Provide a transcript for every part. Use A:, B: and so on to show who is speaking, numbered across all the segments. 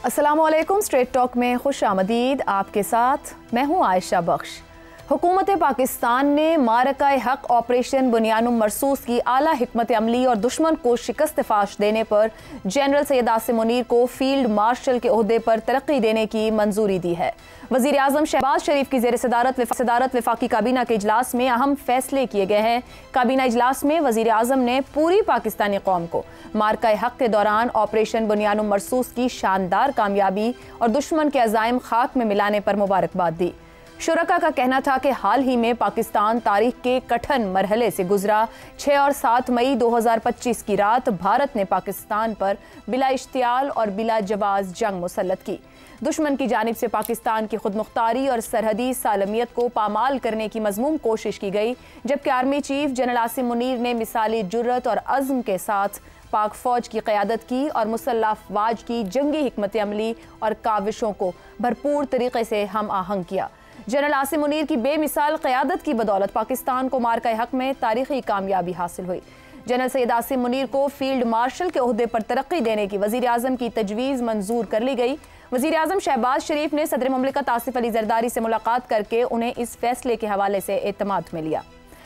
A: अस्सलामुअलैकुम। Straight talk में खुश आमदीद। आपके साथ मैं हूँ आयशा बख्श। हुकूमत पाकिस्तान ने मारकाए हक ऑपरेशन बुनियानुम मरसूस की आला हिकमत अमली और दुश्मन को शिकस्त फाश देने पर जनरल सैयद आसिम मुनीर को फील्ड मार्शल के ओहदे पर तरक्की देने की मंजूरी दी है। वज़ीर आज़म शहबाज शरीफ की ज़ेर सदारत वफाकी काबीना के इजलास में अहम फैसले किए गए हैं। काबीना इजलास में वज़ीर आज़म ने पूरी पाकिस्तानी कौम को मारकाए हक के दौरान ऑपरेशन बुनियानुम मरसूस की शानदार कामयाबी और दुश्मन के अज़ाइम खाक में मिलाने पर मुबारकबाद दी। शुरका का कहना था कि हाल ही में पाकिस्तान तारीख के कठिन मरहले से गुजरा। 6 और 7 मई 2025 की रात भारत ने पाकिस्तान पर बिला इश्तियाल और बिला जवाज जंग मुसल्लत की। दुश्मन की जानिब से पाकिस्तान की खुदमुख्तारी और सरहदी सालमियत को पामाल करने की मज़मूम कोशिश की गई, जबकि army chief general Asim Munir ने मिसाली जुर्रत और अज़्म के साथ पाक फौज की क़यादत की और मुसल्लह अफ़वाज की जंगी हिकमत अमली और काविशों को भरपूर तरीके से हम आहंग किया। जनरल आसिम मुनीर की बेमिसाल क़यादत की बदौलत पाकिस्तान को मारकाए हक में तारीखी कामयाबी हासिल हुई। जनरल सैयद आसिम मुनीर को फील्ड मार्शल के ओहदे पर तरक्की देने की वज़ीर आज़म की तजवीज़ मंजूर कर ली गई। वज़ीर आज़म शहबाज शरीफ ने सदर मुमलिकत आसिफ अली ज़रदारी से मुलाकात करके उन्हें इस फैसले के हवाले से एतमाद में लिया।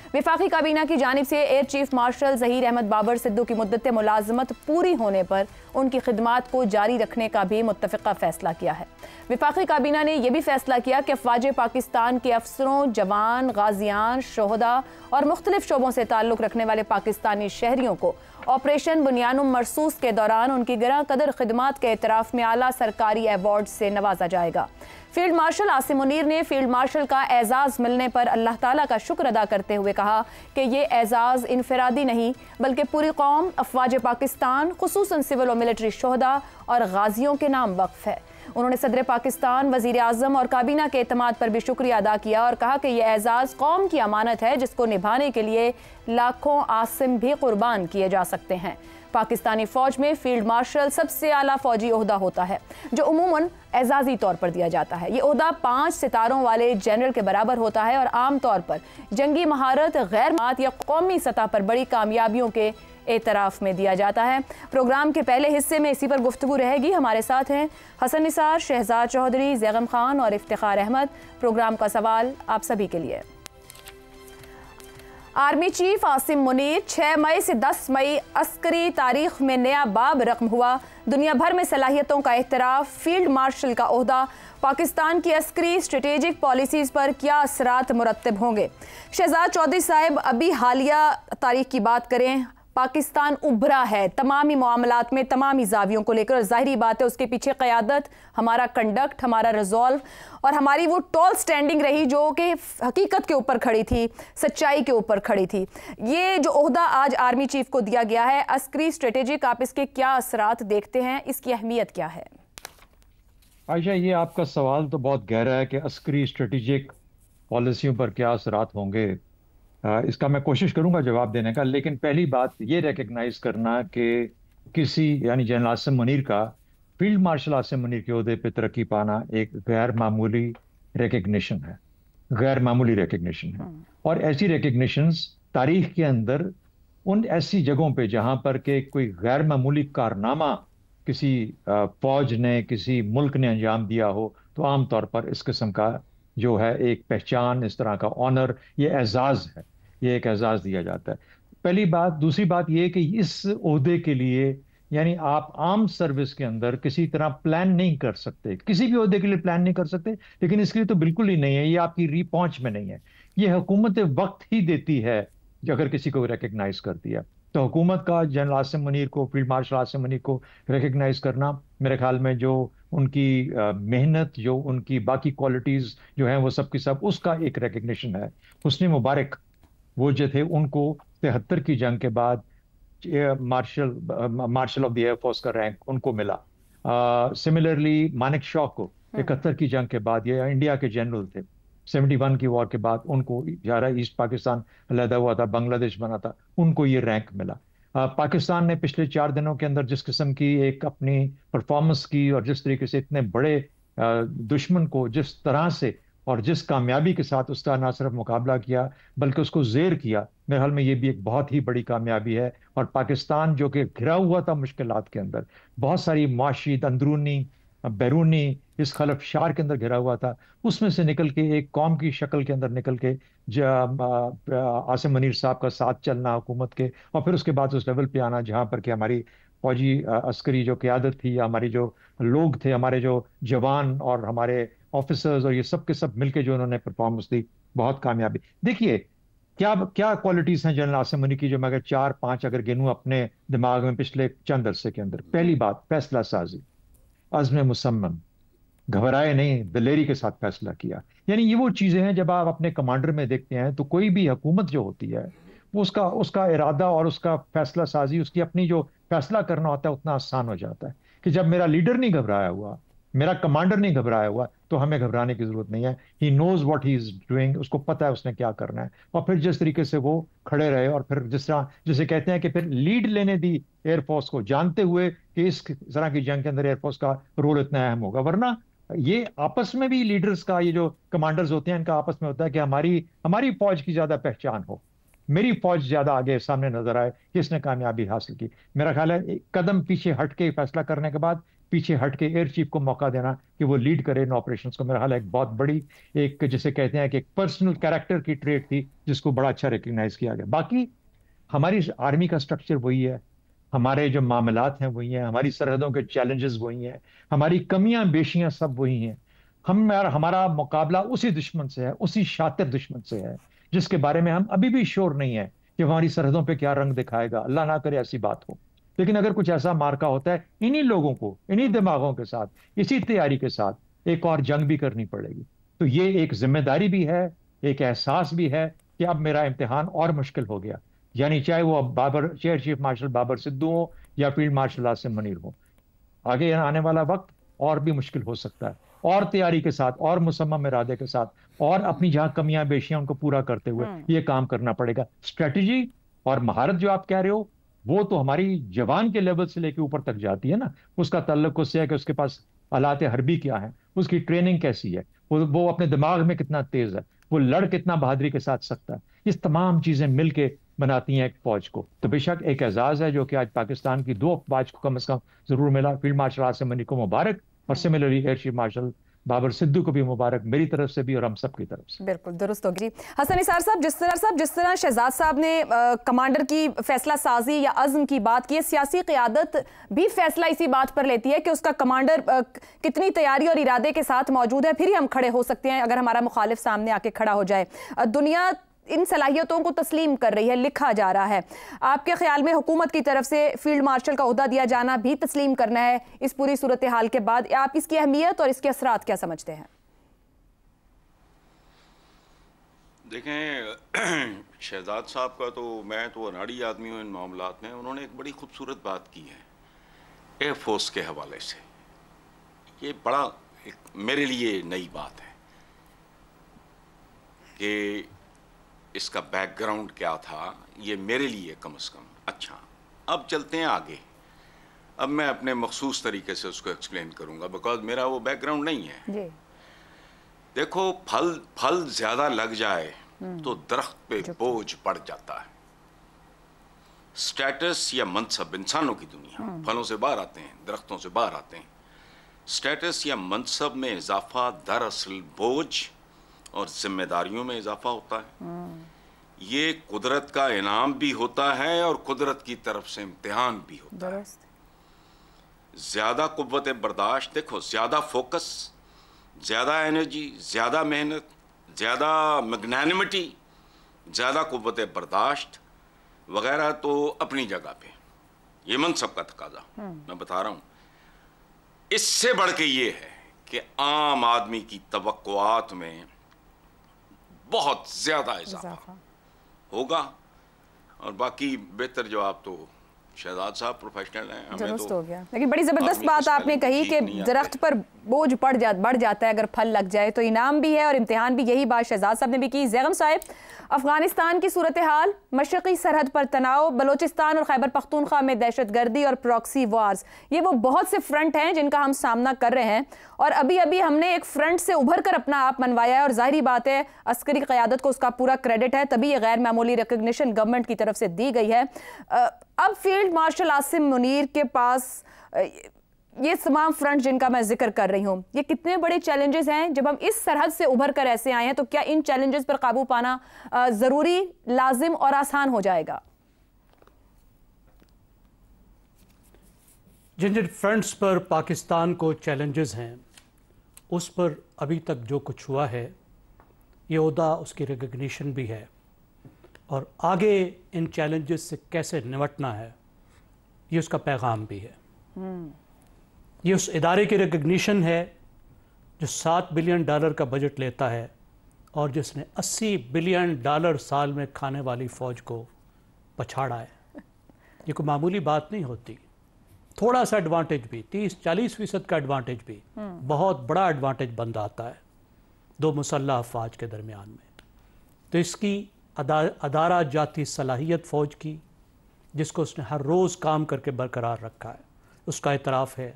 A: वफाकी काबीना की जानिब से air chief marshal Zaheer Ahmed Babar Sidhu की मुद्दत मुलाजमत पूरी होने पर उनकी खिदमात को जारी रखने का भी मुत्तफ़िक़ा फ़ैसला किया है। वफाकी काबीना ने यह भी फैसला किया कि अफ़वाज पाकिस्तान के अफसरों, जवान, गाजियान, शोहदा और मुख्तलिफ शोबों से ताल्लुक़ रखने वाले पाकिस्तानी शहरियों को ऑपरेशन बुनियानुम मरसूस के दौरान उनकी गिरा कदर खिदमात के एतराफ़ में आला सरकारी अवार्ड से नवाजा जाएगा। फील्ड मार्शल आसिम मुनीर ने फील्ड मार्शल का एजाज़ मिलने पर अल्लाह ताला का शुक्र अदा करते हुए कहा कि ये एजाज़ इनफरादी नहीं बल्कि पूरी कौम, अफ़वाज पाकिस्तान, खुसूसन सिविल और मिलिट्री शोहदा और गाजियों के नाम वक्फ है। उन्होंने सदर पाकिस्तान, वज़ीर आज़म और काबीना के एतमाद पर भी शुक्रिया अदा किया और कहा कि यह एजाज़ कौम की अमानत है जिसको निभाने के लिए लाखों आसिम भी कुर्बान किए जा सकते हैं। पाकिस्तानी फ़ौज में फील्ड मार्शल सबसे आला फ़ौजी ओहदा होता है जो उमूमन एजाज़ी तौर पर दिया जाता है। ये ओहदा 5 सितारों वाले जनरल के बराबर होता है और आम तौर पर जंगी महारत, गैर मात या कौमी सतह पर बड़ी कामयाबियों के एतराफ़ में दिया जाता है। प्रोग्राम के पहले हिस्से में इसी पर गुफ्तगू रहेगी। हमारे साथ हैं हसन निसार, शहजाद चौधरी, ज़ैगम खान और इफ्तिखार अहमद। प्रोग्राम का सवाल आप सभी के लिए। आर्मी चीफ आसिम मुनीर 6 मई से 10 मई अस्करी तारीख में नया बाब रकम हुआ। दुनिया भर में सलाहियतों का एहतराफ, फील्ड मार्शल का ओहदा, पाकिस्तान की अस्करी स्ट्रेटेजिक पॉलिसीज़ पर क्या असरात मुरत्तब होंगे। शहजाद चौधरी साहब, अभी हालिया तारीख की बात करें, पाकिस्तान उभरा है तमामी मामलात में, तमामी जावियों को लेकर। जाहिर बात है उसके पीछे क़यादत, हमारा कंडक्ट, हमारा रिजॉल्व और हमारी वो टॉल स्टैंडिंग रही जो कि हकीकत के ऊपर खड़ी थी, सच्चाई के ऊपर खड़ी थी। ये जो ओहदा आज आर्मी चीफ को दिया गया है, अस्करी स्ट्रेटेजिक, आप इसके क्या असरात देखते हैं, इसकी अहमियत क्या है?
B: आयशा, ये आपका सवाल तो बहुत गहरा है कि अस्करी स्ट्रेटेजिक पॉलिसियों पर क्या असरात होंगे। इसका मैं कोशिश करूंगा जवाब देने का, लेकिन पहली बात ये रिकग्नाइज करना कि किसी यानी जनरल आसिम मुनीर का फील्ड मार्शल आसिम मुनीर के ओहदे पे तरक्की पाना एक गैर मामूली रिकग्निशन है, गैर मामूली रिकग्निशन है। और ऐसी रिकग्निशंस तारीख के अंदर उन ऐसी जगहों पे जहां पर के कोई गैर मामूली कारनामा किसी फौज ने, किसी मुल्क ने अंजाम दिया हो, तो आमतौर पर इस किस्म का जो है एक पहचान, इस तरह का ऑनर, ये एजाज़ है, ये एक एजाज़ दिया जाता है। पहली बात। दूसरी बात ये कि इस ओहदे के लिए यानी आप आर्म सर्विस के अंदर किसी तरह प्लान नहीं कर सकते, किसी भी ओहदे के लिए प्लान नहीं कर सकते, लेकिन इसके लिए तो बिल्कुल ही नहीं है, ये आपकी री पहुंच में नहीं है। ये हुकूमत वक्त ही देती है जो अगर किसी को रिकग्नाइज करती है। तो हुकूमत का जनरल आसिम मुनीर को, फील्ड मार्शल आसिम मुनीर को रिकग्नाइज करना, मेरे ख्याल में जो उनकी मेहनत, जो उनकी बाकी क्वालिटीज़ जो हैं वो सब की सब उसका एक रिकग्निशन है। हुस्न मुबारक वो जो थे उनको 73 की जंग के बाद मार्शल ऑफ द एयरफोर्स का रैंक उनको मिला। सिमिलरली मानिक शॉ को 71 की जंग के बाद, ये इंडिया के जनरल थे, 71 की वॉर के बाद उनको, जरा ईस्ट पाकिस्तान अलहदा हुआ था, बांग्लादेश बना था, उनको ये रैंक मिला। पाकिस्तान ने पिछले 4 दिनों के अंदर जिस किस्म की एक अपनी परफॉर्मेंस की और जिस तरीके से इतने बड़े दुश्मन को जिस तरह से और जिस कामयाबी के साथ उसका ना सिर्फ मुकाबला किया बल्कि उसको ज़ेर किया, मेरे ख्याल में ये भी एक बहुत ही बड़ी कामयाबी है। और पाकिस्तान जो कि घिरा हुआ था मुश्किलात के अंदर, बहुत सारी माशी अंदरूनी बैरूनी इस खलफशार के अंदर घिरा हुआ था, उसमें से निकल के एक कौम की शक्ल के अंदर निकल के आसिम मुनीर साहब का साथ चलना हुकूमत के, और फिर उसके बाद उस लेवल पे आना जहां पर कि हमारी फौजी अस्करी जो क़यादत थी, या हमारी जो लोग थे, हमारे जो जवान और हमारे ऑफिसर्स, और ये सब के सब मिलके जो उन्होंने परफॉर्मेंस दी, बहुत कामयाबी। देखिए क्या क्या क्वालिटीज हैं जनरल आसिम मुनी की, जो मैं अगर 4-5 अगर गिनूं अपने दिमाग में पिछले चंद अरसे के अंदर। पहली बात, फैसला साजी, अज़्म मुसम्मम, घबराए नहीं, दिलेरी के साथ फैसला किया। यानी ये वो चीजें हैं जब आप अपने कमांडर में देखते हैं तो कोई भी हुकूमत जो होती है वो उसका उसका इरादा और उसका फैसला साजी, उसकी अपनी जो फैसला करना होता है उतना आसान हो जाता है कि जब मेरा लीडर नहीं घबराया हुआ, मेरा कमांडर नहीं घबराया हुआ, तो हमें घबराने की जरूरत नहीं है। He knows what he is doing, उसको पता है उसने क्या करना है। और फिर जिस तरीके से वो खड़े रहे, और फिर जिस तरह जिसे कहते हैं कि फिर लीड लेने दी एयरफोर्स को, जानते हुए कि इस तरह की जंग के अंदर एयरफोर्स का रोल इतना अहम होगा। वरना ये आपस में भी लीडर्स का, ये जो कमांडर्स होते हैं इनका आपस में होता है कि हमारी हमारी फौज की ज्यादा पहचान हो, मेरी फौज ज्यादा आगे सामने नजर आए, किसने कामयाबी हासिल की। मेरा ख्याल है एक कदम पीछे हट के फैसला करने के बाद पीछे हट के एयर चीफ को मौका देना कि वो लीड करे इन ऑपरेशंस को, मेरा ख्याल है एक बहुत बड़ी, एक जिसे कहते हैं कि एक पर्सनल कैरेक्टर की ट्रेट थी, जिसको बड़ा अच्छा रिकग्नाइज किया गया। बाकी हमारी आर्मी का स्ट्रक्चर वही है, हमारे जो मामलात हैं वही हैं, हमारी सरहदों के चैलेंजेस वही हैं, हमारी कमियां बेशियां सब वही हैं। हम यार हमारा मुकाबला उसी दुश्मन से है, उसी शातिर दुश्मन से है, जिसके बारे में हम अभी भी श्योर नहीं है कि हमारी सरहदों पे क्या रंग दिखाएगा। अल्लाह ना करे ऐसी बात हो, लेकिन अगर कुछ ऐसा मार्का होता है, इन्हीं लोगों को इन्हीं दिमागों के साथ, इसी तैयारी के साथ एक और जंग भी करनी पड़ेगी। तो ये एक जिम्मेदारी भी है, एक एहसास भी है कि अब मेरा इम्तिहान और मुश्किल हो गया। यानी चाहे वो Babar, air chief marshal Babar Sidhu हो या फील्ड मार्शल आसिम मुनीर हो, आगे आने वाला वक्त और भी मुश्किल हो सकता है। और तैयारी के साथ, और मुसम्मम इरादे के साथ, और अपनी जहां कमियां बेशियां उनको पूरा करते हुए ये काम करना पड़ेगा। स्ट्रेटजी और महारत जो आप कह रहे हो, वो तो हमारी जवान के लेवल से लेकर ऊपर तक जाती है ना। उसका ताल्लुक उससे है कि उसके पास आलात हरबी क्या है, उसकी ट्रेनिंग कैसी है, वो अपने दिमाग में कितना तेज है, वो लड़ कितना बहादुरी के साथ सकता है। इस तमाम चीजें मिलके बनाती हैं एक फौज को। तो बेशक एक एजाज है जो कि आज पाकिस्तान की 2 फौज को कम से कम जरूर मिला। फील्ड मार्शल आसिम मुनीर को मुबारक, और similarly air chief marshal Babar Sidhu को भी मुबारक, मेरी तरफ से भी और हम सब की तरफ से।
A: बिल्कुल दुरुस्त होगी। हसन निसार साहब, जिस तरह शहजाद साहब ने कमांडर की फैसला साजी या अज़्म की बात की है, सियासी क़यादत भी फैसला इसी बात पर लेती है कि उसका कमांडर कितनी तैयारी और इरादे के साथ मौजूद है, फिर ही हम खड़े हो सकते हैं अगर हमारा मुखालिफ सामने आके खड़ा हो जाए। दुनिया इन सलाहियतों को तस्लीम कर रही है, लिखा जा रहा है। आपके ख्याल में हुकूमत की तरफ से फील्ड मार्शल का ओहदा दिया जाना भी तस्लीम करना है इस पूरी सूरत हाल के बाद? आप इसकी अहमियत और इसके असरात क्या समझते हैं?
C: देखें, शहजाद साहब का तो मैं तो अनाड़ी आदमी हूँ इन मामलात में। उन्होंने एक बड़ी खूबसूरत बात की है एयरफोर्स के हवाले से। ये बड़ा मेरे लिए नई बात है कि इसका बैकग्राउंड क्या था, ये मेरे लिए कम से कम। अच्छा, अब चलते हैं आगे। अब मैं अपने मखसूस तरीके से उसको एक्सप्लेन करूंगा, बिकॉज मेरा वो बैकग्राउंड नहीं है जी। देखो, फल ज्यादा लग जाए तो दरख्त पे बोझ पड़ जाता है। स्टेटस या मनसब, इंसानों की दुनिया फलों से बाहर आते हैं, दरख्तों से बाहर आते हैं। स्टेटस या मनसब में इजाफा दरअसल बोझ और जिम्मेदारियों में इजाफा होता है। ये कुदरत का इनाम भी होता है और कुदरत की तरफ से इम्तिहान भी होता है। ज्यादा कुव्वत बर्दाश्त, देखो, ज्यादा फोकस, ज्यादा एनर्जी, ज्यादा मेहनत, ज्यादा मैग्नेनिमिटी, ज्यादा कुव्वत बर्दाश्त वगैरह तो अपनी जगह पे, ये मनसब का तकाजा मैं बता रहा हूं। इससे बढ़ के ये है कि आम आदमी की तवक्कुआत में बहुत ज्यादा इजाफा होगा। और बाकी बेहतर जवाब तो शहजाद साहब प्रोफेशनल हैं, हमें तो
A: हो गया। लेकिन बड़ी जबरदस्त बात आपने कही कि दरख्त पर बोझ बढ़ जाता है अगर फल लग जाए, तो इनाम भी है और इम्तिहान भी। यही बात शहजाद साहब ने भी की। ज़ैगम साहब, अफगानिस्तान की सूरत हाल, मशरक़ी सरहद पर तनाव, बलोचिस्तान और खैबर पख्तूनख्वा में दहशतगर्दी और प्रॉक्सी वार्स, ये वो बहुत से फ्रंट हैं जिनका हम सामना कर रहे हैं। और अभी अभी हमने एक फ्रंट से उभर कर अपना आप मनवाया है, और जाहिर बात है अस्करी क़यादत को उसका पूरा क्रेडिट है, तभी ये गैर मामूली रिकग्निशन गवर्नमेंट की तरफ से दी गई है। अब फील्ड मार्शल आसिम मुनीर के पास ये तमाम फ्रंट जिनका मैं जिक्र कर रही हूँ, ये कितने बड़े चैलेंजेस हैं। जब हम इस सरहद से उभर कर ऐसे आए हैं तो क्या इन चैलेंजेस पर काबू पाना जरूरी, लाजिम और आसान हो जाएगा?
D: जिन जिन फ्रंट्स पर पाकिस्तान को चैलेंजेस हैं, उस पर अभी तक जो कुछ हुआ है, ये ओहदा उसकी रिकग्निशन भी है, और आगे इन चैलेंजेस से कैसे निपटना है ये उसका पैगाम भी है। ये उस इदारे की रिकग्निशन है जो $7 बिलियन का बजट लेता है और जिसने $80 बिलियन साल में खाने वाली फ़ौज को पछाड़ा है। ये कोई मामूली बात नहीं होती। थोड़ा सा एडवांटेज भी, 30-40% का एडवांटेज भी बहुत बड़ा एडवांटेज बन जाता है दो मुसल्लह अफवाज के दरमियान में। तो इसकी अदारा जाती सलाहियत फ़ौज की, जिसको उसने हर रोज़ काम करके बरकरार रखा है, उसका एतराफ़ है,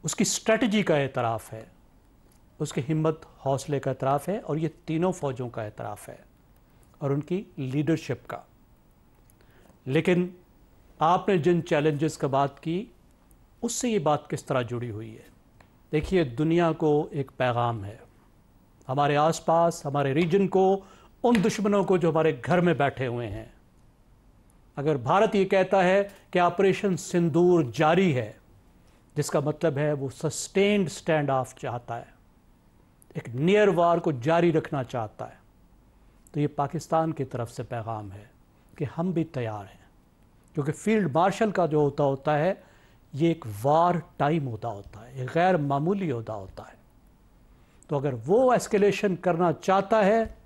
D: उसकी स्ट्रेटजी का एतराफ़ है, उसकी हिम्मत हौसले का एतराफ़ है, और ये तीनों फ़ौजों का एतराफ़ है और उनकी लीडरशिप का। लेकिन आपने जिन चैलेंजेस का बात की, उससे ये बात किस तरह जुड़ी हुई है? देखिए, दुनिया को एक पैगाम है, हमारे आसपास, हमारे रीजन को, उन दुश्मनों को जो हमारे घर में बैठे हुए हैं। अगर भारत ये कहता है कि ऑपरेशन सिंदूर जारी है, जिसका मतलब है वो सस्टेन्ड स्टैंड ऑफ चाहता है, एक नियर वार को जारी रखना चाहता है, तो ये पाकिस्तान की तरफ से पैगाम है कि हम भी तैयार हैं। क्योंकि फील्ड मार्शल का जो होता है, ये एक वार टाइम होता है, एक गैर मामूली होता है। तो अगर वो एस्केलेशन करना चाहता है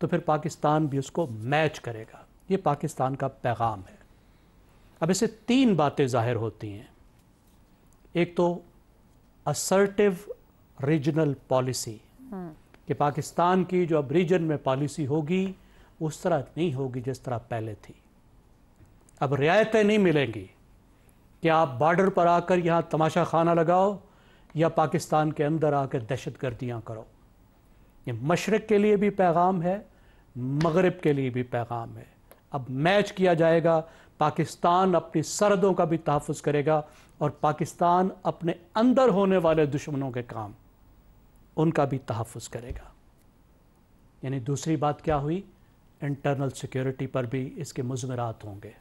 D: तो फिर पाकिस्तान भी उसको मैच करेगा। ये पाकिस्तान का पैगाम है। अब इससे 3 बातें जाहिर होती हैं। एक तो असर्टिव रीजनल पॉलिसी, कि पाकिस्तान की जो अब रीजन में पॉलिसी होगी उस तरह नहीं होगी जिस तरह पहले थी। अब रियायतें नहीं मिलेंगी कि आप बॉर्डर पर आकर यहाँ तमाशा खाना लगाओ या पाकिस्तान के अंदर आकर दहशतगर्दियाँ करो। ये मशरक़ के लिए भी पैगाम है, मगरिब के लिए भी पैगाम है। अब मैच किया जाएगा, पाकिस्तान अपनी सरहदों का भी तहफ़्फ़ुज़ करेगा और पाकिस्तान अपने अंदर होने वाले दुश्मनों के काम, उनका भी तहफ़्फ़ुज़ करेगा। यानी दूसरी बात क्या हुई? इंटरनल सिक्योरिटी पर भी इसके मुज़मरात होंगे।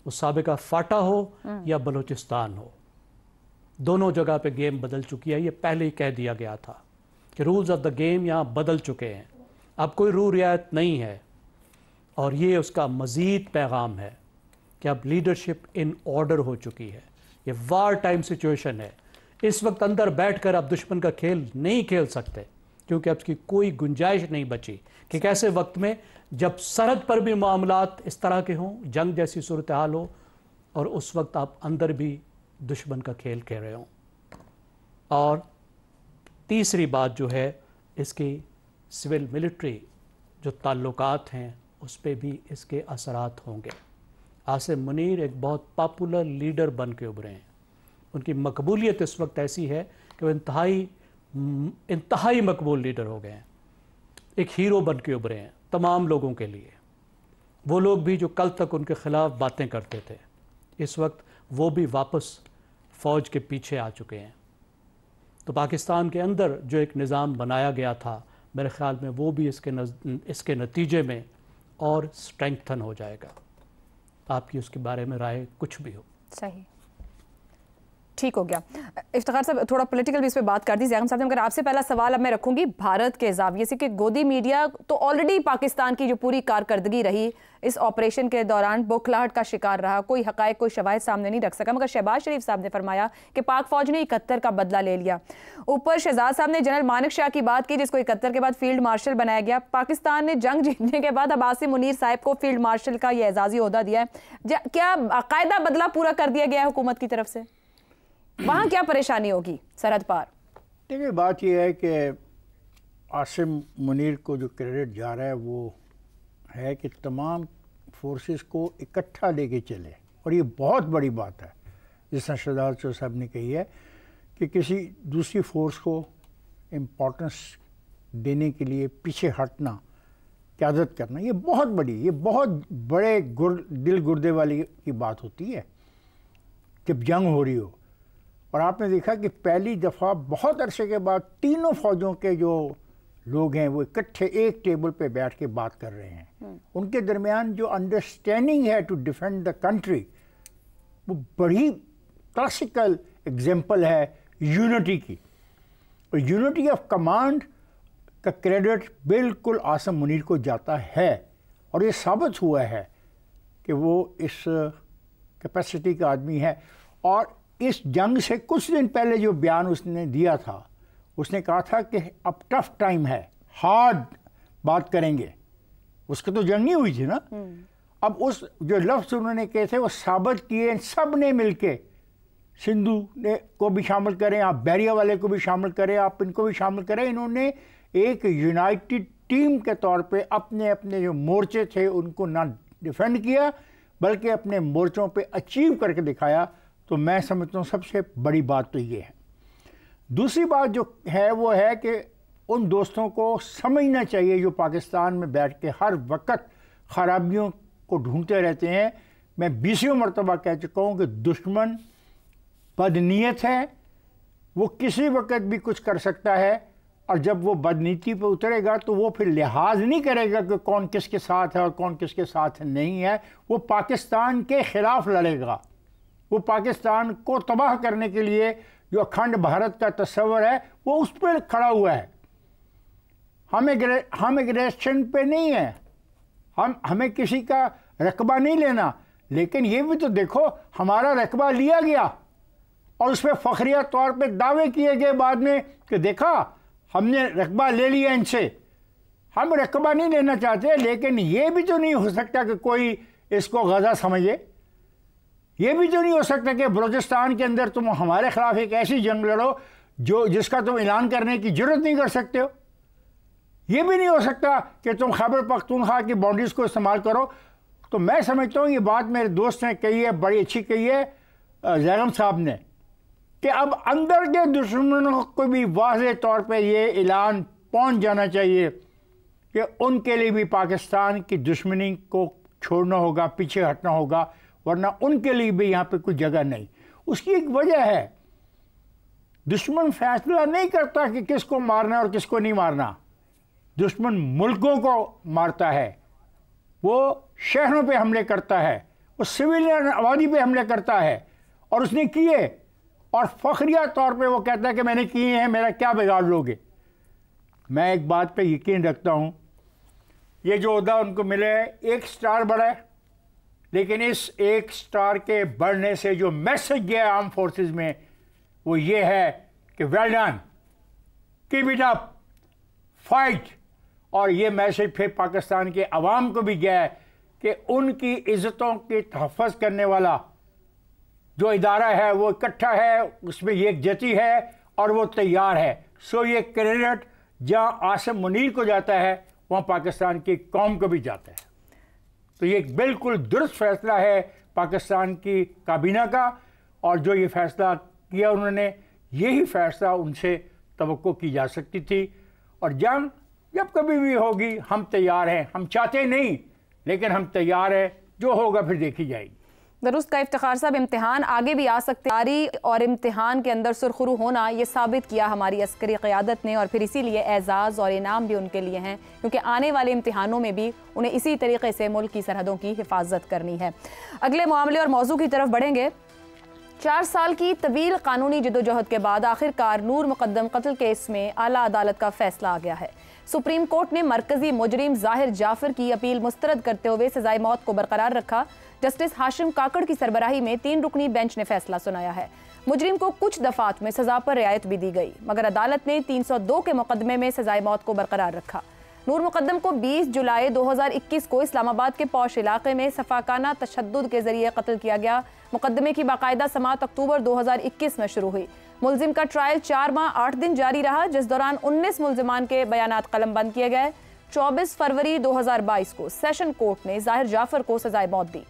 D: वो साबिका फाटा हो या बलूचिस्तान हो, दोनों जगह पे गेम बदल चुकी है। ये पहले ही कह दिया गया था कि रूल्स ऑफ द गेम यहाँ बदल चुके हैं, अब कोई रू रियायत नहीं है। और ये उसका मज़ीद पैगाम है कि अब लीडरशिप इन ऑर्डर हो चुकी है। ये वार टाइम सिचुएशन है। इस वक्त अंदर बैठकर आप दुश्मन का खेल नहीं खेल सकते, क्योंकि अब उसकी कोई गुंजाइश नहीं बची कि कैसे वक्त में जब सरहद पर भी मामलात इस तरह के हों, जंग जैसी सूरत हाल हो, और उस वक्त आप अंदर भी दुश्मन का खेल खेल रहे हों। और तीसरी बात जो है, इसकी सिविल मिलिट्री जो ताल्लुकात हैं उस पर भी इसके असरात होंगे। आसिम मुनीर एक बहुत पॉपुलर लीडर बन के उभरे हैं। उनकी मकबूलियत इस वक्त ऐसी है कि वो इंतहाई मकबूल लीडर हो गए हैं, एक हीरो बन के उभरे हैं तमाम लोगों के लिए। वो लोग भी जो कल तक उनके ख़िलाफ़ बातें करते थे, इस वक्त वो भी वापस फ़ौज के पीछे आ चुके हैं। तो पाकिस्तान के अंदर जो एक निज़ाम बनाया गया था, मेरे ख़्याल में वो भी इसके नतीजे में और स्ट्रेंथन हो जाएगा। आपकी उसके बारे में राय कुछ भी हो।
A: सही, ठीक हो गया। इफ्तिखार साहब, थोड़ा पॉलिटिकल भी इस पे बात कर दी। ज़ैगम साहब, मगर आपसे पहला सवाल अब मैं रखूंगी भारत के ज़ाविये से कि गोदी मीडिया तो ऑलरेडी पाकिस्तान की जो पूरी कारकर्दगी रही इस ऑपरेशन के दौरान बौखलाहट का शिकार रहा, कोई हकायक, कोई शवाहिद सामने नहीं रख सका। मगर शहबाज शरीफ साहब ने फरमाया कि पाक फौज ने 71 का बदला ले लिया। ऊपर शहजाद साहब ने जनरल मानिक शाह की बात की, जिसको 71 के बाद फील्ड मार्शल बनाया गया। पाकिस्तान ने जंग जीतने के बाद अब आसिम मुनीर साहब को फील्ड मार्शल का यह एजाज़ी ओहदा दिया है। क्या बाकायदा बदला पूरा कर दिया गया है हुकूमत की तरफ से? वहाँ क्या परेशानी होगी सरहद पार?
E: देखिए, बात यह है कि आसिम मुनीर को जो क्रेडिट जा रहा है वो है कि तमाम फोर्सेस को इकट्ठा लेके चले, और ये बहुत बड़ी बात है। जिस तरह शहजाद साहब ने कही है कि किसी दूसरी फोर्स को इम्पोर्टेंस देने के लिए पीछे हटना, क़यादत करना, ये बहुत बड़े दिल गुर्दे वाली की बात होती है। जब जंग हो रही हो और आपने देखा कि पहली दफ़ा बहुत अरसे के बाद तीनों फौजों के जो लोग हैं वो इकट्ठे एक टेबल पे बैठ के बात कर रहे हैं। उनके दरमियान जो अंडरस्टैंडिंग है टू डिफेंड द कंट्री, वो बड़ी क्लासिकल एग्जाम्पल है यूनिटी की। और यूनिटी ऑफ कमांड का क्रेडिट बिल्कुल आसिम मुनीर को जाता है, और ये साबित हुआ है कि वो इस कैपेसिटी का आदमी है। और इस जंग से कुछ दिन पहले जो बयान उसने दिया था, उसने कहा था कि अब टफ टाइम है, हार्ड बात करेंगे। उसकी तो जंग नहीं हुई थी ना। अब उस जो लफ्ज़ उन्होंने कहे थे वो साबित किए सब ने मिलके। सिंधु ने को भी शामिल करें, आप बैरिया वाले को भी शामिल करें, आप इनको भी शामिल करें। इन्होंने एक यूनाइटेड टीम के तौर पे अपने अपने जो मोर्चे थे उनको ना डिफेंड किया, बल्कि अपने मोर्चों पे अचीव करके दिखाया। तो मैं समझता हूँ सबसे बड़ी बात तो ये है। दूसरी बात जो है वो है कि उन दोस्तों को समझना चाहिए जो पाकिस्तान में बैठ के हर वक्त खराबियों को ढूंढते रहते हैं। मैं 20वें मरतबा कह चुका हूँ कि दुश्मन बदनीयत है, वो किसी वक्त भी कुछ कर सकता है, और जब वो बदनीति पे उतरेगा तो वो फिर लिहाज नहीं करेगा कि कौन किसके साथ है और कौन किसके साथ नहीं है। वो पाकिस्तान के ख़िलाफ़ लड़ेगा। वो पाकिस्तान को तबाह करने के लिए जो अखंड भारत का तस्वर है वो उस पर खड़ा हुआ है। हम एग्रेशन पे नहीं है, हमें किसी का रकबा नहीं लेना, लेकिन ये भी तो देखो हमारा रकबा लिया गया और उस पर फ़ख्रिया तौर पे दावे किए गए बाद में कि देखा हमने रकबा ले लिया इनसे। हम रकबा नहीं लेना चाहते, लेकिन ये भी तो नहीं हो सकता कि कोई इसको गज़ा समझे। ये भी तो नहीं हो सकता कि बलूचिस्तान के अंदर तुम हमारे खिलाफ एक ऐसी जंग लड़ो जिसका तुम ऐलान करने की जरूरत नहीं कर सकते हो। ये भी नहीं हो सकता कि तुम खैबर पख्तूनख्वा की बाउंड्रीज को इस्तेमाल करो। तो मैं समझता हूँ ये बात मेरे दोस्त ने कही है, बड़ी अच्छी कही है जैगम साहब ने, कि अब अंदर के दुश्मनों को भी वाज़ेह तौर पे ये ऐलान पहुँच जाना चाहिए कि उनके लिए भी पाकिस्तान की दुश्मनी को छोड़ना होगा, पीछे हटना होगा, वरना उनके लिए भी यहाँ पे कोई जगह नहीं। उसकी एक वजह है, दुश्मन फैसला नहीं करता कि किसको मारना और किसको नहीं मारना। दुश्मन मुल्कों को मारता है, वो शहरों पे हमले करता है, वो सिविलियन आबादी पे हमले करता है, और उसने किए, और फखरिया तौर पे वो कहता है कि मैंने किए हैं, मेरा क्या बिगाड़ लोगे। मैं एक बात पे यकीन रखता हूँ, ये जो ओहदा उनको मिले है, एक स्टार बढ़ा है, लेकिन इस एक स्टार के बढ़ने से जो मैसेज गया आर्म फोर्सेस में वो ये है कि well done, keep it up, fight. और ये मैसेज फिर पाकिस्तान के अवाम को भी गया है कि उनकी इज़्ज़तों की तहफ़्फ़ुज़ करने वाला जो इदारा है वो इकट्ठा है, उसमें यकजहती है और वो तैयार है। सो ये क्रेडिट जहाँ आसिम मुनीर को जाता है वहाँ पाकिस्तान की कौम को भी जाता है। तो ये बिल्कुल दुरुस्त फैसला है पाकिस्तान की काबीना का, और जो ये फैसला किया उन्होंने, यही फैसला उनसे तवक्को की जा सकती थी। और जंग जब कभी भी होगी हम तैयार हैं, हम चाहते नहीं लेकिन हम तैयार हैं, जो होगा फिर देखी जाएगी।
A: दुरुस्त का इफ्तिखार साहब, इम्तिहान आगे भी आ सकते हैं और इम्तिहान के अंदर सुरखरू होना ये साबित किया हमारी अस्करी क़यादत ने, और फिर इसीलिए एजाज़ और इनाम भी उनके लिए हैं, क्योंकि आने वाले इम्तिहानों में भी उन्हें इसी तरीके से मुल्क की सरहदों की हिफाजत करनी है। अगले मामले और मौजू की तरफ बढ़ेंगे। 4 साल की तवील कानूनी जदोजहद के बाद आखिरकार नूर मुकद्दम कत्ल केस में आला अदालत का फैसला आ गया है। सुप्रीम कोर्ट ने मरकजी मुजरिम जाहिर जाफर की अपील मुस्तरद करते हुए सजाए मौत को बरकरार रखा। जस्टिस हाशिम काकड़ की सरबराही में 3 रुकनी बेंच ने फैसला सुनाया है। मुजरिम को कुछ दफात में सजा पर रियायत भी दी गई, मगर अदालत ने 302 के मुकदमे में सजाए मौत को बरकरार रखा। नूर मुकद्दम को 20 जुलाई 2021 को इस्लामाबाद के पौश इलाके में सफाकाना तशद्दुद के जरिए कत्ल किया गया। मुकदमे की बाकायदा समाअत अक्टूबर 2021 में शुरू हुई। मुलजिम का ट्रायल 4 माह 8 दिन जारी रहा, जिस दौरान 19 मुलजिमान के बयानात कलम बंद किए गए। 24 फरवरी 2022 को सेशन कोर्ट ने जाहिर जाफर को सजाए मौत दी।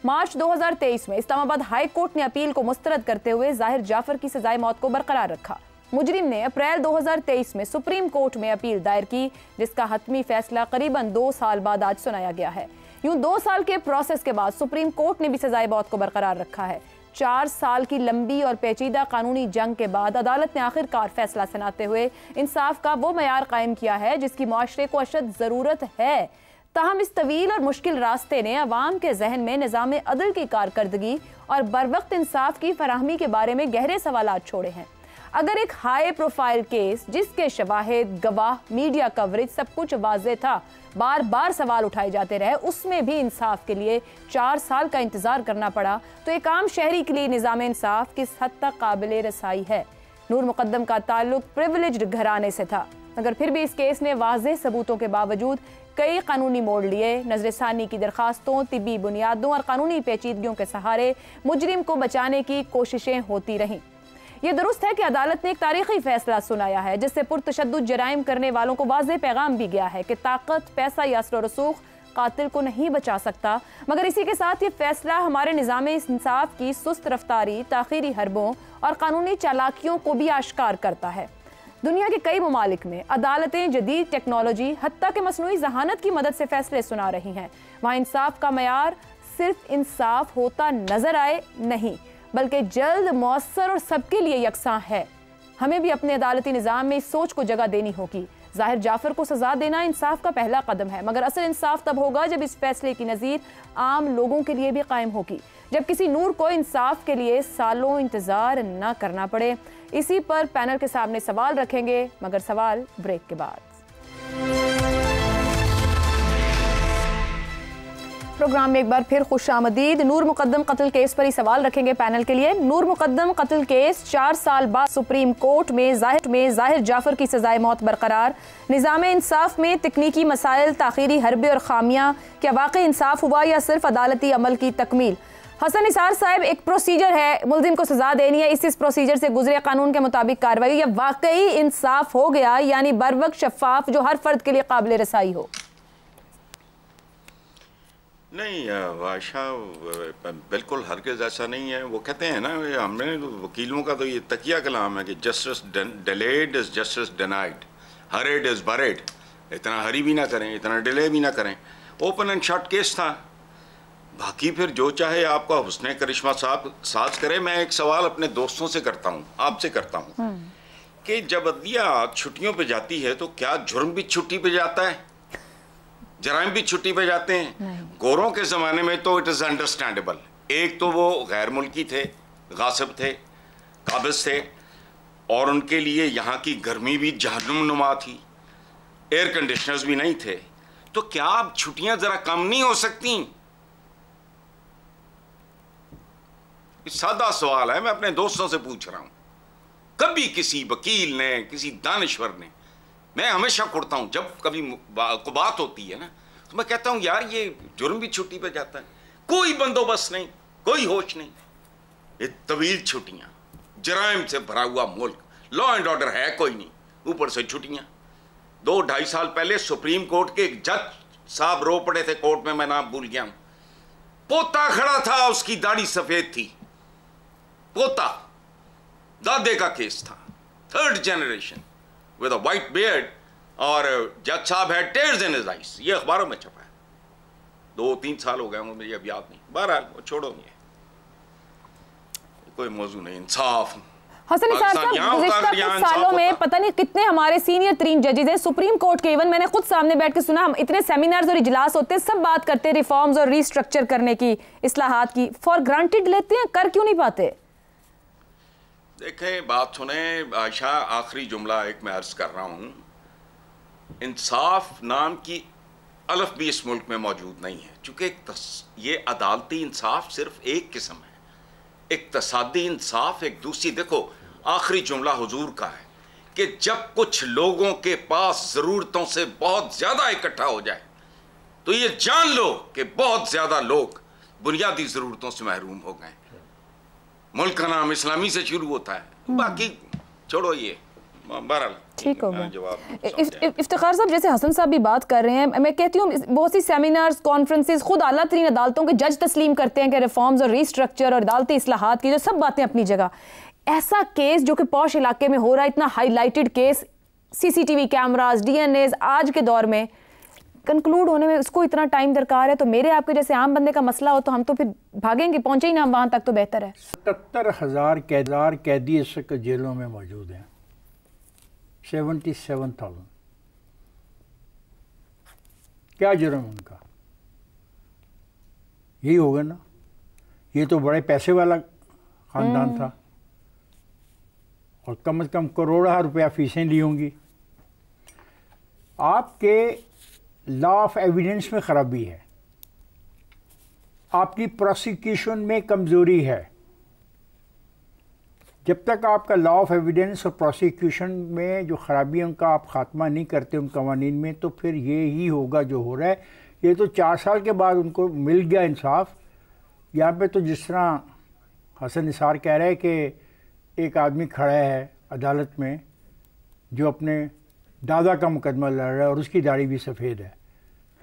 A: मार्च 2023 में इस्लामाबाद हाई कोर्ट ने अपील को मुस्तरद करते हुए जाहिर जाफर की सजाए मौत को बरकरार रखा। मुजरिम ने अप्रैल 2023 में सुप्रीम कोर्ट में अपील दायर की, जिसका हतमी फैसला करीबन 2 साल बाद आज सुनाया गया है। यूं 2 साल के प्रोसेस के बाद सुप्रीम कोर्ट ने भी सजाए मौत को बरकरार रखा है। 4 साल की लंबी और पेचीदा कानूनी जंग के बाद अदालत ने आखिरकार फैसला सुनाते हुए इंसाफ का वो मयार कायम किया है जिसकी मुआशरे को अशद ज़रूरत है। ताहम इस तवील और मुश्किल रास्ते ने अवाम के जहन में निज़ाम अदल की कारकर्दगी और बरवक्त इंसाफ की फराहमी के बारे में गहरे सवालात छोड़े हैं। अगर एक हाई प्रोफाइल केस जिसके शवाहिद, गवाह, मीडिया कवरेज सब कुछ वाज़ेह था, बार बार सवाल उठाए जाते रहे, उसमें भी इंसाफ के लिए 4 साल का इंतजार करना पड़ा, तो एक आम शहरी के लिए निज़ाम इंसाफ किस हद तक काबिल रसाई है। नूर मुकद्दम का ताल्लुक प्रिविलेज्ड घराने से था, मगर फिर भी इस केस ने वाज़ेह सबूतों के बावजूद कई कानूनी मोड़ लिए। नजरसानी की दरखास्तों, तिब्बी बुनियादों और कानूनी पेचीदगियों के सहारे मुजरिम को बचाने की कोशिशें होती रहीं। ये दुरुस्त है कि अदालत ने एक तारीखी फैसला सुनाया है जिससे पुरतशद्दुद जराइम करने वालों को वाज़ेह पैगाम भी गया है कि ताकत, पैसा या असर रसूख कातिल को नहीं बचा सकता। मगर इसी के साथ ये फैसला हमारे निज़ाम इंसाफ की सुस्त रफ्तारी, ताख़ीरी हरबों और कानूनी चालाकियों को भी आश्कार करता है। दुनिया के कई ममालिक में अदालतें जदीद टेक्नोलॉजी हत्ता के मसनूई जहानत की मदद से फैसले सुना रही हैं। वहाँ इंसाफ का मयार सिर्फ इंसाफ होता नजर आए नहीं, बल्कि जल्द, मौसर और सबके लिए यकसां है। हमें भी अपने अदालती निज़ाम में इस सोच को जगह देनी होगी। ज़ाहिर जाफ़र को सज़ा देना इंसाफ का पहला कदम है, मगर असल इंसाफ तब होगा जब इस फैसले की नज़ीर आम लोगों के लिए भी कायम होगी, जब किसी नूर को इंसाफ के लिए सालों इंतज़ार न करना पड़े। इसी पर पैनल के सामने सवाल रखेंगे, मगर सवाल ब्रेक के बाद। प्रोग्राम में एक बार फिर खुशामदीद। नूर मुकद्दम कत्ल केस पर ही सवाल रखेंगे पैनल के लिए। नूर मुकद्दम कत्ल केस 4 साल बाद सुप्रीम कोर्ट में ज़ाहिर जाफ़र की सजाए मौत बरकरार। निज़ाम इंसाफ में तकनीकी मसाइल, ताख़ीरी हरबे और खामियां, क्या वाकई इंसाफ हुआ या सिर्फ अदालती अमल की तकमील? हसन निसार साहब, एक प्रोसीजर है, मुल्जिम को सजा देनी है, इस प्रोसीजर से गुजरे, कानून के मुताबिक कार्रवाई, या वाकई इंसाफ हो गया, यानी बर वक्त शफाफ, जो हर फर्द के लिए काबिल रसाई हो?
C: नहीं आशा, बिल्कुल हरगिज़ ऐसा नहीं है। वो कहते हैं ना, हमने वकीलों का तो ये तकिया कलाम है कि justice delayed is justice denied, hurried is buried. इतना हरी भी ना करें, इतना डिले भी ना करें। ओपन एंड शॉर्ट केस था। बाकी फिर जो चाहे आपका हुस्ने करिश्मा साहब साज करे। मैं एक सवाल अपने दोस्तों से करता हूँ, आपसे करता हूँ कि जब अदलिया छुट्टियों पे जाती है तो क्या जुर्म भी छुट्टी पे जाता है, जराइम भी छुट्टी पे जाते हैं? गोरों के ज़माने में तो इट इज़ अंडरस्टैंडेबल। एक तो वो गैर मुल्की थे, गासिब थे, काबिज थे, और उनके लिए यहाँ की गर्मी भी जहन्नुमा थी, एयर कंडीशनर्स भी नहीं थे। तो क्या अब छुट्टियाँ ज़रा कम नहीं हो सकती? सादा सवाल है, मैं अपने दोस्तों से पूछ रहा हूँ। कभी किसी वकील ने, किसी दानिश्वर ने, मैं हमेशा कुड़ता हूँ जब कभी को बात होती है ना, तो मैं कहता हूँ यार ये जुर्म भी छुट्टी पे जाता है, कोई बंदोबस्त नहीं, कोई होश नहीं। ये तवील छुट्टियाँ, जराइम से भरा हुआ मुल्क, लॉ एंड ऑर्डर है कोई नहीं, ऊपर से छुट्टियाँ। 2-2.5 साल पहले सुप्रीम कोर्ट के एक जज साहब रो पड़े थे कोर्ट में, मैं नाम भूल गया हूँ। पोता खड़ा था, उसकी दाढ़ी सफेद थी, पोता, दादे का केस था, 3rd generation with a white beard, और जज साहब है tears in his eyes। ये अखबारों में छपा है। 2-3 साल हो गए होंगे, मुझे अब याद नहीं। बहरहाल वो छोड़ो, ये कोई मौजू नहीं। इंसाफ
A: हसन निसार साहब, गुज़िश्ता कुछ सालों में पता नहीं कितने हमारे सीनियर 3 जजेस हैं सुप्रीम कोर्ट के, इवन मैंने खुद सामने बैठ के सुना, हम इतने सेमिनार्स और इजलास होते हैं, सब बात करते हैं रिफॉर्म्स और रीस्ट्रक्चर करने की, इस्लाहात की, फॉर ग्रांटेड लेते हैं, कर क्यों नहीं पाते?
C: देखें, बात सुने आयशा, आखिरी जुमला एक मैं अर्ज कर रहा हूँ, इंसाफ नाम की अलफ भी इस मुल्क में मौजूद नहीं है, चूँकि ये अदालती इंसाफ सिर्फ एक किस्म है, इक्तसादी इंसाफ एक दूसरी। देखो, आखिरी जुमला हुजूर का है कि जब कुछ लोगों के पास ज़रूरतों से बहुत ज़्यादा इकट्ठा हो जाए तो ये जान लो कि बहुत ज़्यादा लोग बुनियादी ज़रूरतों से महरूम हो गए। मुल्क का नाम इस्लामी से शुरू होता है, बाकी छोड़ो, ये बहरहाल
A: ठीक हो गया। इफ्तिखार साहब, जैसे हसन साहब भी बात कर रहे हैं, मैं कहती हूँ बहुत सी सेमिनार्स, कॉन्फ्रेंसेस खुद आला तरीन अदालतों के जज तस्लीम करते हैं कि रिफॉर्म्स और रीस्ट्रक्चर और अदालती इस्लाहात की, जो सब बातें अपनी जगह, ऐसा केस जो कि पॉश इलाके में हो रहा है, इतना highlighted case, CCTV cameras, DNAs, आज के दौर में कंक्लूड होने में उसको इतना टाइम दरकार है, तो मेरे आपके जैसे आम बंदे का मसला हो तो हम तो फिर भागेंगे, पहुंचे ही ना हम वहां तक, तो बेहतर है।
E: 77,000 कैदी इस वक्त जेलों में मौजूद हैं। 77,000। क्या जुर्म उनका? यही होगा ना, ये तो बड़े पैसे वाला खानदान था और कम से कम करोड़ों रुपया फीसें ली होंगी। आपके लॉ ऑफ एविडेंस में खराबी है, आपकी प्रोसिक्यूशन में कमज़ोरी है। जब तक आपका लॉ ऑफ एविडेंस और प्रोसिक्यूशन में जो खराबी है उनका आप ख़ात्मा नहीं करते उन कवानीन में, तो फिर ये ही होगा जो हो रहा है। ये तो 4 साल के बाद उनको मिल गया इंसाफ। यहाँ पे तो जिस तरह हसन निसार कह रहे हैं कि एक आदमी खड़ा है अदालत में जो अपने दादा का मुकदमा लड़ रहा है और उसकी दाढ़ी भी सफ़ेद है,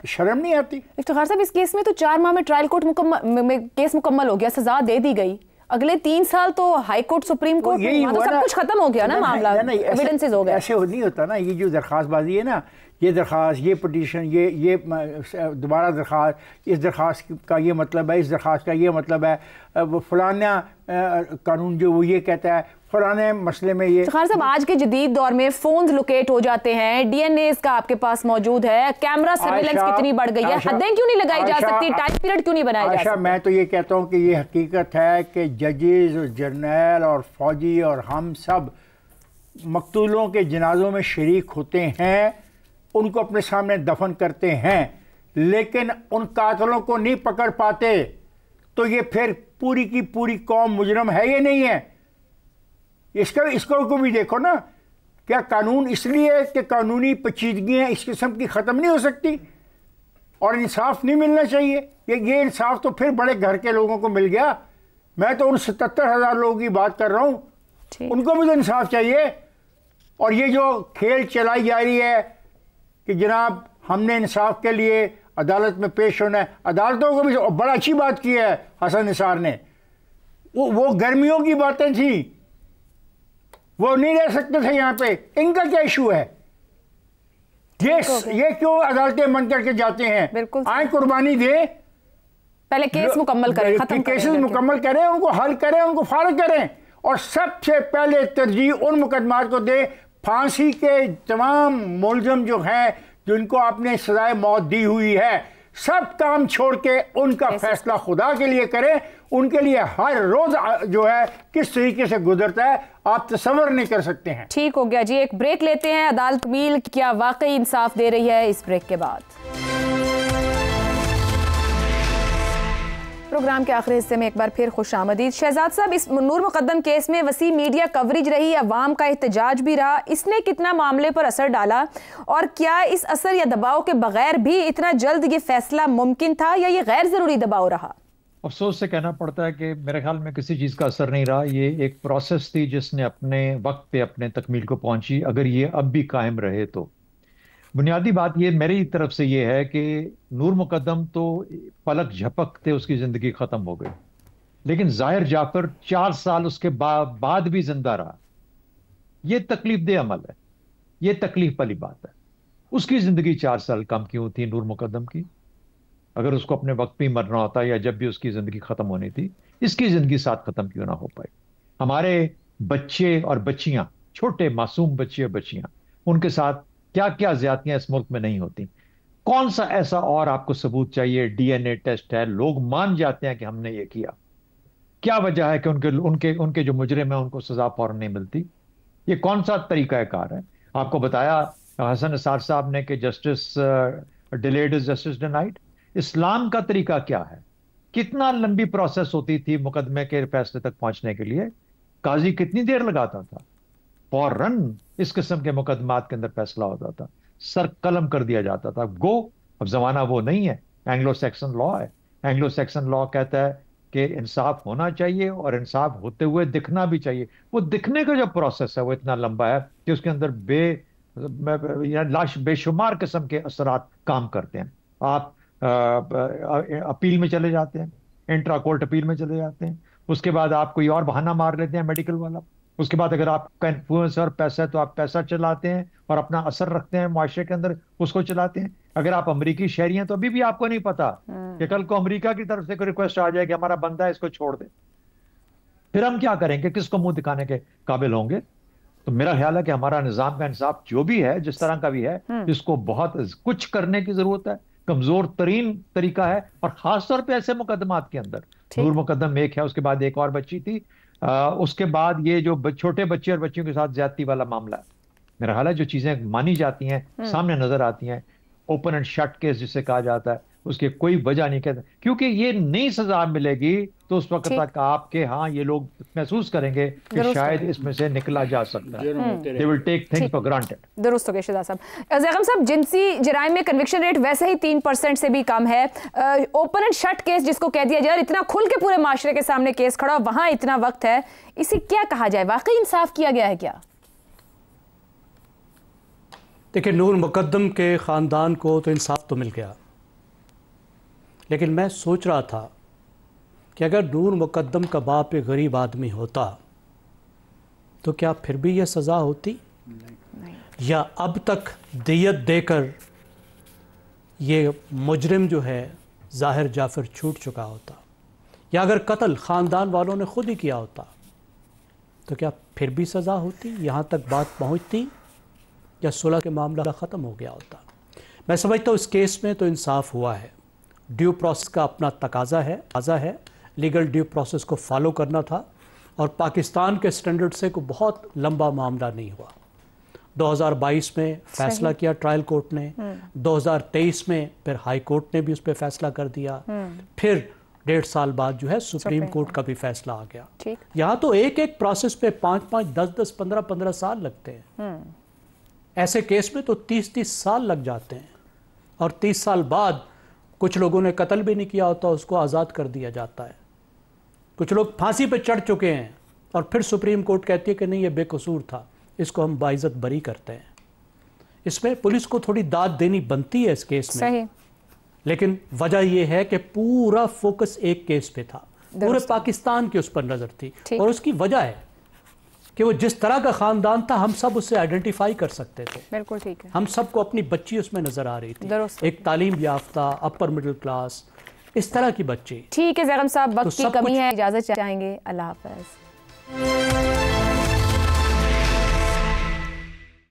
E: शर्म नहीं आती?
A: इफ्तिखार साहब, इस केस में तो 4 माह में ट्रायल कोर्ट केस मुकम्मल हो गया, सजा दे दी गई। अगले 3 साल तो हाई कोर्ट, सुप्रीम कोर्ट में तो सब कुछ खत्म हो गया ना, मामला एविडेंसेस हो गया।
E: ऐसे नहीं होता ना, ये जो दरख्वास्तबाजी है ना, ये दरख्वास्त, ये पिटीशन, ये दोबारा दरख्वास्त, इस दरख्वास्त का ये मतलब है, इस दरख्वास्त का ये मतलब है, फलाना कानून जो वो ये कहता है, फलाने मसले में ये।
A: खान साहब, आज के जदीद दौर में फोन लोकेट हो जाते हैं, डीएनए का आपके पास मौजूद है, कैमरा सर्वेलेंस कितनी बढ़ गई है, हदें क्यों नहीं लगाई जा सकती, टाइम पीरियड क्यों नहीं बनाया जा सकता?
E: मैं तो ये कहता हूँ कि ये हकीकत है कि जजेस और जर्नल और फौजी और हम सब मकतूलों के जनाजों में शरीक होते हैं, उनको अपने सामने दफन करते हैं, लेकिन उन कातलों को नहीं पकड़ पाते। तो ये फिर पूरी की पूरी कौम मुजरम है या नहीं है? इसको को भी देखो ना। क्या कानून इसलिए कि कानूनी पेचीदगियाँ इस किस्म की ख़त्म नहीं हो सकती और इंसाफ नहीं मिलना चाहिए? ये इंसाफ तो फिर बड़े घर के लोगों को मिल गया। मैं तो उन 77,000 लोगों की बात कर रहा हूँ, उनको भी तो इंसाफ चाहिए। और ये जो खेल चलाई जा रही है कि जनाब हमने इंसाफ के लिए अदालत में पेश होना है, अदालतों को भी बड़ा अच्छी बात की है हसन निसार ने। वो गर्मियों की बातें थी, वो नहीं रह सकते थे यहाँ पे। इनका क्या इशू है? ये क्यों अदालतें मन करके जाते हैं? आए कुर्बानी दे,
A: पहले केस मुकम्मल करें, खत्म करें,
E: केसेस मुकम्मल करें, उनको हल करें, उनको फारिग करें और सबसे पहले तरजीह उन मुकदमात को दे। फांसी के तमाम मुलजम जो हैं जिनको आपने सजाए मौत दी हुई है, सब काम छोड़ के उनका फैसला खुदा के लिए करें। उनके लिए हर रोज जो है किस तरीके से गुजरता है आप तसव्वुर नहीं कर सकते हैं।
A: ठीक हो गया जी, एक ब्रेक लेते हैं। अदालत मील क्या वाकई इंसाफ दे रही है? इस ब्रेक के बाद प्रोग्राम के आखिरी हिस्से में एक बार फिर खुशामदीद। शहजाद साहब, इस नूर मुकद्दम केस में वसी मीडिया कवरेज रही, अवाम का एहतजाज भी रहा, इसने कितना मामले पर असर डाला और क्या इस असर या दबाव के बगैर भी इतना जल्द ये फैसला मुमकिन था या ये गैर जरूरी दबाव रहा?
B: अफसोस से कहना पड़ता है कि मेरे ख्याल में किसी चीज़ का असर नहीं रहा। ये एक प्रोसेस थी जिसने अपने वक्त पे अपने तकमील को पहुंची। अगर ये अब भी कायम रहे तो बुनियादी बात ये मेरी तरफ से ये है कि नूर मुकद्दम तो पलक झपकते उसकी ज़िंदगी ख़त्म हो गई, लेकिन ज़ाहिर जाफर 4 साल उसके बाद भी जिंदा रहा। ये तकलीफ दे अमल है, ये तकलीफ वाली बात है। उसकी ज़िंदगी 4 साल कम क्यों थी नूर मुकद्दम की? अगर उसको अपने वक्त पे मरना होता या जब भी उसकी ज़िंदगी ख़त्म होनी थी, इसकी ज़िंदगी साथ ख़त्म क्यों ना हो पाई? हमारे बच्चे और बच्चियाँ, छोटे मासूम बच्चे और बच्चियाँ, उनके साथ क्या क्या ज्यादतियां इस मुल्क में नहीं होती? कौन सा ऐसा और आपको सबूत चाहिए? डीएनए टेस्ट है, लोग मान जाते हैं कि हमने ये किया। क्या वजह है कि उनके जो मुजरिम है उनको सजा फौरन नहीं मिलती? ये कौन सा तरीकाकार है? आपको बताया हसन निसार साहब ने कि justice delayed is justice denied. Islam का तरीका क्या है? कितना लंबी प्रोसेस होती थी मुकदमे के फैसले तक पहुंचने के लिए? काजी कितनी देर लगाता था? फौरन इस किस्म के मुकदमात के अंदर फैसला होता था, सर कलम कर दिया जाता था। गो, अब जमाना वो नहीं है, एंग्लो सैक्सन लॉ है। एंग्लो सैक्सन लॉ कहता है कि इंसाफ होना चाहिए और इंसाफ होते हुए दिखना भी चाहिए। वो दिखने का जो प्रोसेस है वो इतना लंबा है कि उसके अंदर बेशुमार किस्म के असरात काम करते हैं। आप अपील में चले जाते हैं, इंट्रा कोर्ट अपील में चले जाते हैं, उसके बाद आप कोई और बहाना मार लेते हैं मेडिकल वाला, उसके बाद अगर आपका इन्फ्लुएंस और पैसा है तो आप पैसा चलाते हैं और अपना असर रखते हैं मुआशरे के अंदर, उसको चलाते हैं। अगर आप अमेरिकी शहरी हैं तो अभी भी आपको नहीं पता कि कल को अमेरिका की तरफ से कोई रिक्वेस्ट आ जाए कि हमारा बंदा है, इसको छोड़ दे, फिर हम क्या करेंगे? किसको मुंह दिखाने के काबिल होंगे? तो मेरा ख्याल है कि हमारा निजाम का इंसाफ जो भी है, जिस तरह का भी है, इसको बहुत कुछ करने की जरूरत है। कमजोर तरीन तरीका है, और खासतौर पे ऐसे मुकदमात के अंदर। नूर मुकदम एक है, उसके बाद एक और बच्ची थी, उसके बाद ये जो छोटे बच्चे और बच्चियों के साथ ज्यादती वाला मामला है। मेरा ख्याल है जो चीजें मानी जाती हैं, सामने नजर आती हैं, ओपन एंड शट केस जिसे कहा जाता है, उसकी कोई वजह नहीं कहता, क्योंकि ये नई सजा मिलेगी तो उस वक्त तक आपके ये लोग महसूस करेंगे कि शायद इसमें से निकला जा सकता है। They will take things for granted।
A: दुरुस्त हो गया शहजाद साहब। ज़ैगम साहब, जिनसी जराइम में कन्विक्शन रेट वैसे ही 3% से भी कम है। ओपन एंड शट केस जिसको कह दिया जाए, इतना खुल के पूरे माशरे के सामने केस खड़ा, वहां इतना वक्त है, इसे क्या कहा जाए? वाकई इंसाफ किया गया है क्या?
D: देखिए, नूर मुकद्दम के ख़ानदान को तो इंसाफ तो मिल गया, लेकिन मैं सोच रहा था कि अगर नूर मुकद्दम का बाप एक गरीब आदमी होता तो क्या फिर भी यह सज़ा होती? नहीं। या अब तक दियत देकर ये मुजरिम जो है ज़ाहिर जाफ़र छूट चुका होता? या अगर कत्ल ख़ानदान वालों ने खुद ही किया होता तो क्या फिर भी सज़ा होती? यहाँ तक बात पहुँचती या सुलह के मामला ख़त्म हो गया होता? मैं समझता हूँ इस केस में तो इंसाफ हुआ है। ड्यू प्रोसेस का अपना तकाजा है, लीगल ड्यू प्रोसेस को फॉलो करना था, और पाकिस्तान के स्टैंडर्ड से कोई बहुत लंबा मामला नहीं हुआ। 2022 में फैसला किया ट्रायल कोर्ट ने, 2023 में फिर हाई कोर्ट ने भी उस पर फैसला कर दिया, फिर 1.5 साल बाद जो है सुप्रीम कोर्ट का भी फैसला आ गया। यहाँ तो एक एक प्रोसेस पे 5-5, 10-10, 15-15 साल लगते हैं। ऐसे केस में तो 30-30 साल लग जाते हैं, और 30 साल बाद कुछ लोगों ने कत्ल भी नहीं किया होता, उसको आज़ाद कर दिया जाता है। कुछ लोग फांसी पे चढ़ चुके हैं और फिर सुप्रीम कोर्ट कहती है कि नहीं, ये बेकसूर था, इसको हम बाइज्जत बरी करते हैं। इसमें पुलिस को थोड़ी दाद देनी बनती है इस केस में, सही। लेकिन वजह यह है कि पूरा फोकस एक केस पे था, पूरे पाकिस्तान की उस पर नजर थी, और उसकी वजह है कि वो जिस तरह का खानदान था हम सब उससे आइडेंटिफाई कर सकते थे।
A: बिल्कुल ठीक है।
D: हम सबको अपनी बच्ची उसमें नजर आ रही थी, एक तालीम याफ्ता, अपर मिडिल क्लास, इस तरह की बच्ची।
A: ठीक है ज़ैगम साहब, वक्त की कमी है, इजाजत चाहेंगे। अल्लाह हाफ़िज़।